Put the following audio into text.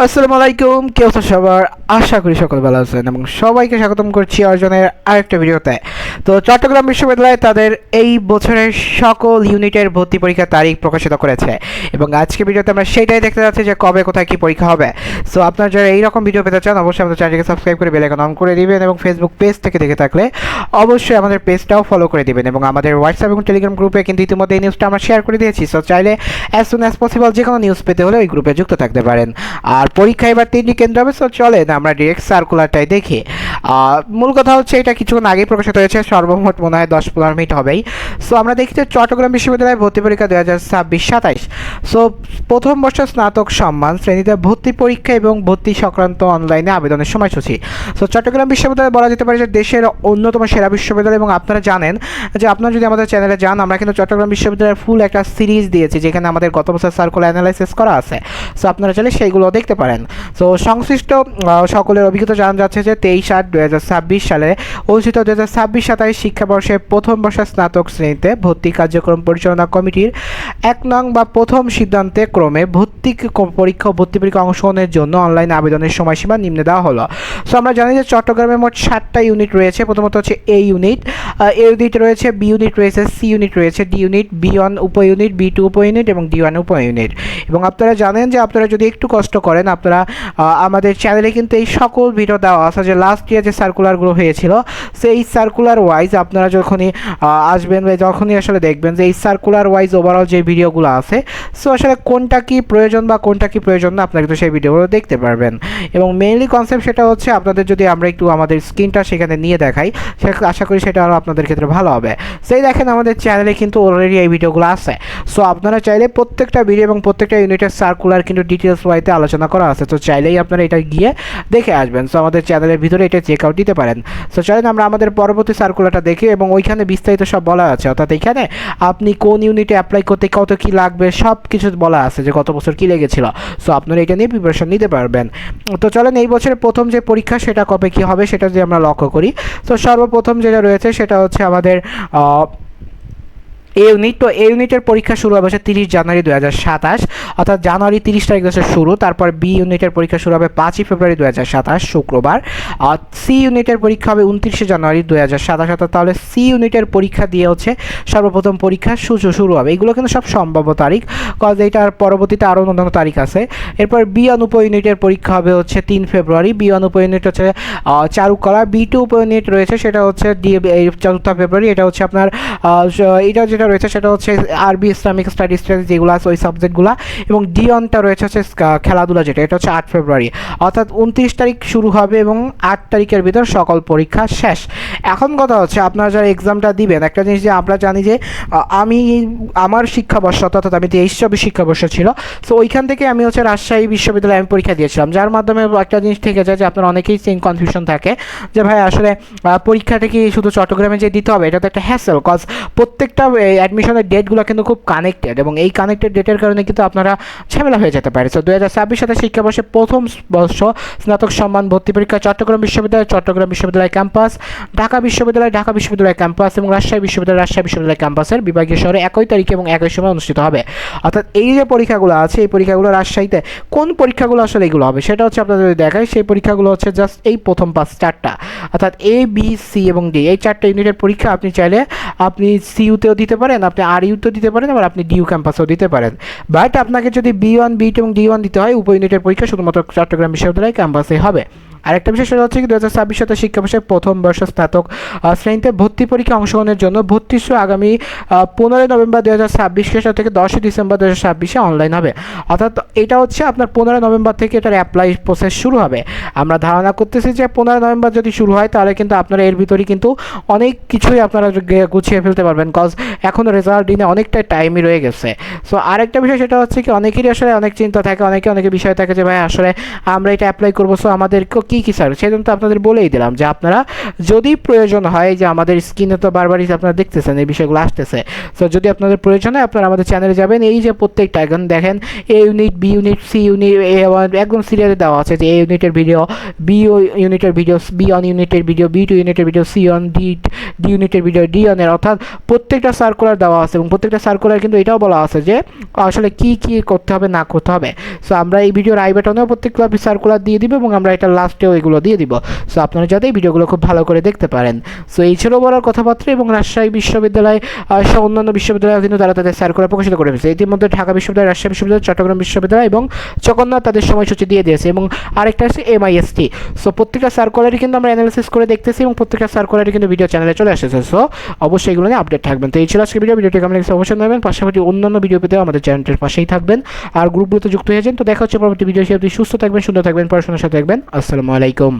আসসালামু আলাইকুম, কি অবস্থা সবার? আশা করি সকল ভালো আছেন এবং সবাইকে স্বাগতম করছি অর্জনের আরেকটা ভিডিওতে। তো চট্টগ্রাম বিশ্ববিদ্যালয় তাদের এই বছরের সকল ইউনিটের ভর্তি পরীক্ষার তারিখ প্রকাশিত করেছে এবং আজকে ভিডিওতে আমরা সেটাই দেখতে যাচ্ছি যে কবে কোথায় কি পরীক্ষা হবে। সো আপনারা যারা এইরকম ভিডিও পেতে চান অবশ্যই আমাদের চ্যানেলকে সাবস্ক্রাইব করে বেল আইকন অন করে দিবেন এবং ফেসবুক পেজ থেকে দেখে থাকলে অবশ্যই আমাদের পেজটাও ফলো করে দিবেন এবং আমাদের হোয়াটসঅ্যাপ এবং টেলিগ্রাম গ্রুপে কিন্তু ইতিমধ্যে এই নিউজটা আমরা শেয়ার করে দিয়েছি। সো চাইলে অ্যাজ সুন অ্যাজ পসিবল যে কোনো নিউজ পেতে হলে ওই গ্রুপে যুক্ত থাকতে পারেন। আর পরীক্ষা এবার 3টি কেন্দ্র হবে। সো চলেন আমরা ডিরেক্ট সার্কুলারটাই দেখি। মূল কথা হচ্ছে এটা কিছুক্ষণ আগেই প্রকাশিত হয়েছে, সর্বমোট মনে হয় 10-15 মিনিট হবেই। সো আমরা দেখি যে চট্টগ্রাম বিশ্ববিদ্যালয়ে ভর্তি পরীক্ষা 2026-27। সো প্রথম বর্ষ স্নাতক সম্মান শ্রেণীতে ভর্তি পরীক্ষা এবং ভর্তি সংক্রান্ত অনলাইনে আবেদনের সময়সূচি। সো চট্টগ্রাম বিশ্ববিদ্যালয় বলা যেতে পারে যে দেশের অন্যতম সেরা বিশ্ববিদ্যালয় এবং আপনারা জানেন যে আপনারা যদি আমাদের চ্যানেলে যান আমরা কিন্তু চট্টগ্রাম বিশ্ববিদ্যালয়ের ফুল একটা সিরিজ দিয়েছি যেখানে আমাদের গত বছর সার্কুলার অ্যানালাইসিস করা আছে। সো আপনারা চাইলে সেইগুলো দেখতে পারেন। সো সংশ্লিষ্ট সকলের অভিজ্ঞতা জানা যাচ্ছে যে 23/8/2026 সালে অনুষ্ঠিত 2026-27 শিক্ষাবর্ষে প্রথম বর্ষের স্নাতক শ্রেণীতে ভর্তি কার্যক্রম পরিচালনা কমিটির 1 নং বা প্রথম সিদ্ধান্তে ক্রমে ভর্তি পরীক্ষা অংশগ্রহণের জন্য অনলাইন আবেদনের সময়সীমা নিম্নে দেওয়া হলো। সো আমরা জানি যে চট্টগ্রামে মোট 7টা ইউনিট রয়েছে। প্রথমত হচ্ছে এ ইউনিট, ইউনিট রয়েছে, বি ইউনিট রয়েছে, সি ইউনিট রয়েছে, ডি ইউনিট, বি1 উপ ইউনিট, বি2 উপ ইউনিট এবং ডি1 উপ ইউনিট। এবং আপনারা জানেন যে আপনারা যদি একটু কষ্ট করেন আপনারা আমাদের চ্যানেলে কিন্তু এই সকল ভিডিও দেওয়া আছে যে লাস্ট ইয়ার যে সার্কুলারগুলো হয়েছিল সেই সার্কুলার ওয়াইজ আপনারা যখনই আসবেন বা যখনই আসলে দেখবেন যে এই সার্কুলার ওয়াইজ ওভারঅল যে ভিডিওগুলো আছে সো আসলে কোনটা কি প্রয়োজন বা কোনটা কি প্রয়োজন না আপনারা কিন্তু সেই ভিডিওগুলো দেখতে পারবেন। এবং মেইনলি কনসেপ্ট সেটা হচ্ছে আপনাদের যদি আমরা একটু আমাদের স্ক্রিনটা সেখানে নিয়ে দেখাই আশা করি সেটা আরও আপনাদের ক্ষেত্রে ভালো হবে। সেই দেখেন আমাদের চ্যানেলে কিন্তু অলরেডি এই ভিডিওগুলো আছে। সো আপনারা চাইলে প্রত্যেকটা ভিডিও এবং প্রত্যেকটা ইউনিটের সার্কুলার কিন্তু ডিটেলস ওয়াইতে আলোচনা করা আছে। তো চাইলেই আপনারা এটা গিয়ে দেখে আসবেন। সো আমাদের চ্যানেলের ভিতরে এটা চেক আউট দিতে পারেন। সো চলেন আমরা আমাদের পরবর্তী সার্কুলারটা দেখি এবং ওইখানে বিস্তারিত সব বলা আছে, অর্থাৎ এখানে আপনি কোন ইউনিটে অ্যাপ্লাই করতে কত কি লাগবে সব কিছু বলা আছে যে গত বছর কি লেগেছিল। সো আপনারা এটা নিয়ে প্রিপারেশন নিতে পারবেন। তো চলেন এই বছরের প্রথম যে পরীক্ষা সেটা কবে কি হবে সেটা যদি আমরা লক্ষ্য করি। তো সর্বপ্রথম যেটা রয়েছে সেটা হচ্ছে আমাদের এ ইউনিট। তো এ ইউনিটের পরীক্ষা শুরু হবে 30 জানুয়ারি 2027, অর্থাৎ জানুয়ারি 30 তারিখ হচ্ছে শুরু। তারপর বি ইউনিটের পরীক্ষা শুরু হবে 5 ফেব্রুয়ারি 2027 শুক্রবার। আর সি ইউনিটের পরীক্ষা হবে 29 জানুয়ারি 2027, অর্থাৎ তাহলে সি ইউনিটের পরীক্ষা দিয়ে হচ্ছে সর্বপ্রথম পরীক্ষা শুরু হবে। এগুলো কিন্তু সব সম্ভাব্য তারিখ, কজ এইটার পরবর্তীতে আরও অন্যান্য তারিখ আছে। এরপর বি1 উপ ইউনিটের পরীক্ষা হবে হচ্ছে 3 ফেব্রুয়ারি। বি1 উপ ইউনিট হচ্ছে চারুকলা। বি2 উপ ইউনিট রয়েছে সেটা হচ্ছে 4 ফেব্রুয়ারি। এটা হচ্ছে আপনার এটা যেটা রয়েছে সেটা হচ্ছে আরবি ইসলামিক স্টাডিজ যেগুলো আছে ওই সাবজেক্টগুলো। এবং ডি1টা রয়েছে হচ্ছে খেলাধুলা, যেটা এটা হচ্ছে 8 ফেব্রুয়ারি, অর্থাৎ 29 তারিখ শুরু হবে এবং 8 তারিখের ভিতর সকল পরীক্ষা শেষ। এখন কথা হচ্ছে আপনারা যারা এক্সামটা দিবেন একটা জিনিস যে আমরা জানি যে আমি আমার শিক্ষাবর্ষ অর্থাৎ আমি 23-24 শিক্ষাবর্ষ ছিল। সো ওইখান থেকে আমি হচ্ছে রাজশাহী বিশ্ববিদ্যালয়ে আমি পরীক্ষা দিয়েছিলাম, যার মাধ্যমে একটা জিনিস থেকে যায় যে আপনার অনেকেই সেম কনফিউশন থাকে যে ভাই আসলে পরীক্ষাটা কি শুধু চট্টগ্রামে যে দিতে হবে, এটা তো একটা হ্যাসেল। কজ প্রত্যেকটা অ্যাডমিশনের ডেটগুলো কিন্তু খুব কানেক্টেড এবং এই কানেক্টেড ডেটের কারণে কিন্তু আপনারা ঝামেলা হয়ে যেতে পারে। সো 2026 শিক্ষাবর্ষে প্রথম বর্ষ স্নাতক সম্মান ভর্তি পরীক্ষা চট্টগ্রাম বিশ্ববিদ্যালয় ক্যাম্পাস, ঢাকা বিশ্ববিদ্যালয় ক্যাম্পাস এবং রাজশাহী বিশ্ববিদ্যালয় ক্যাম্পাসের বিভাগীয় শহরে একই তারিখে এবং একই সময় অনুষ্ঠিত হবে। অর্থাৎ এই যে পরীক্ষাগুলো আছে এই পরীক্ষাগুলো রাজশাহীতে কোন পরীক্ষাগুলো আসলে এগুলো হবে সেটা হচ্ছে আপনাদের যদি দেখায় সেই পরীক্ষাগুলো হচ্ছে জাস্ট এই প্রথম 4টা, অর্থাৎ এ বি সি এবং ডি, এই 4টা ইউনিটের পরীক্ষা আপনি চাইলে আপনি সিইউতেও দিতে পারেন, আপনি আর ইউতেও দিতে পারেন, আবার আপনি ডিইউ ক্যাম্পাসেও দিতে পারেন। বাট আপনাকে যদি বি1 বি2 এবং ডি1 দিতে হয় উপ ইউনিটের পরীক্ষা শুধুমাত্র চট্টগ্রাম বিশ্ববিদ্যালয় ক্যাম্পাসে হবে। আরেকটা বিষয় সেটা হচ্ছে কি 2026 শিক্ষাবর্ষের প্রথম বর্ষ স্নাতক শ্রেণীতে ভর্তি পরীক্ষা অংশগ্রহণের জন্য ভর্তি শুরু আগামী 15 নভেম্বর 2026 খ্রিস্টাব্দ থেকে 10 ডিসেম্বর 2026 অনলাইন হবে। অর্থাৎ এটা হচ্ছে আপনার 15 নভেম্বর থেকে এটার অ্যাপ্লাই প্রসেস শুরু হবে। আমরা ধারণা করতেছি যে 15 নভেম্বর যদি শুরু হয় তাহলে কিন্তু আপনারা এর ভিতরেই কিন্তু অনেক কিছুই আপনারা গুছিয়ে ফেলতে পারবেন, কজ এখনও রেজাল্ট দিনে অনেকটা টাইমই রয়ে গেছে। সো আরেকটা বিষয় সেটা হচ্ছে কি অনেকেরই আসলে অনেক চিন্তা থাকে, অনেকে বিষয় থাকে যে ভাই আসলে আমরা এটা অ্যাপ্লাই করবো, সো আমাদের কি কী কী সার্কুলার, সেজন্য তো আপনাদের বলেই দিলাম যে আপনারা যদি প্রয়োজন হয়, যে আমাদের স্ক্রিনে তো বারবারই আপনারা দেখতেছেন এই বিষয়গুলো আসতেছে, তো যদি আপনাদের প্রয়োজন হয় আপনারা আমাদের চ্যানেলে যাবেন। এই যে প্রত্যেকটা এখন দেখেন A unit, B unit, C unit, একদম সিরিয়ালে দেওয়া আছে যে এ ইউনিটের ভিডিও, বি ইউনিটের ভিডিও, বি অন ইউনিটের ভিডিও, বি টু ইউনিটের ভিডিও, সি অন, ডি ইউনিটের ভিডিও, ডি অনের, অর্থাৎ প্রত্যেকটা সার্কুলার দেওয়া আছে এবং প্রত্যেকটা সার্কুলার কিন্তু এটাও বলা আছে যে আসলে কি কি করতে হবে না করতে হবে। সো আমরা এই ভিডিওর আই বাটনেও প্রত্যেকটা সার্কুলার দিয়ে দিব এবং আমরা এটা লাস্টেও এগুলো দিয়ে দিব। সো আপনারা যাতে এই ভিডিওগুলো খুব ভালো করে দেখতে পারেন। সো এই ছিল বলার কথাবার্তা, এবং রাজশাহী বিশ্ববিদ্যালয় সহ অন্যান্য বিশ্ববিদ্যালয় কিন্তু তারা তাদের সার্কুলার প্রকাশিত করে ফেলছে। ইতিমধ্যে ঢাকা বিশ্ববিদ্যালয়, রাজশাহী বিশ্ববিদ্যালয়, চট্টগ্রাম বিশ্ববিদ্যালয় এবং জগন্নাথ তাদের সময়সূচি দিয়ে দিয়েছে, এবং আরেকটা আছে MIST। সো প্রত্যেকটা সার্কুলারই কিন্তু আমরা অ্যানালিসিস করে দেখতেছি এবং প্রত্যেকটা সার্কুলারই কিন্তু ভিডিও চ্যানেলে চলে আসছে। সো অবশ্যই এগুলো নিয়ে আপডেট থাকবেন। তো এই ছিল আজকে ভিডিওটি কেমন লাগছে অবশ্যই নেবেন, পাশাপাশি অন্যান্য ভিডিও পেতেও আমাদের চ্যানেলটির পাশেই থাকবেন আর গ্রুপগুলোতে যুক্ত হয়ে যান। তো দেখা হচ্ছে পরবর্তী ভিডিও হিসেবে। সুস্থ থাকবেন, সুন্দর থাকবেন, পড়াশোনার সাথে থাকবেন। আসসালামু আলাইকুম।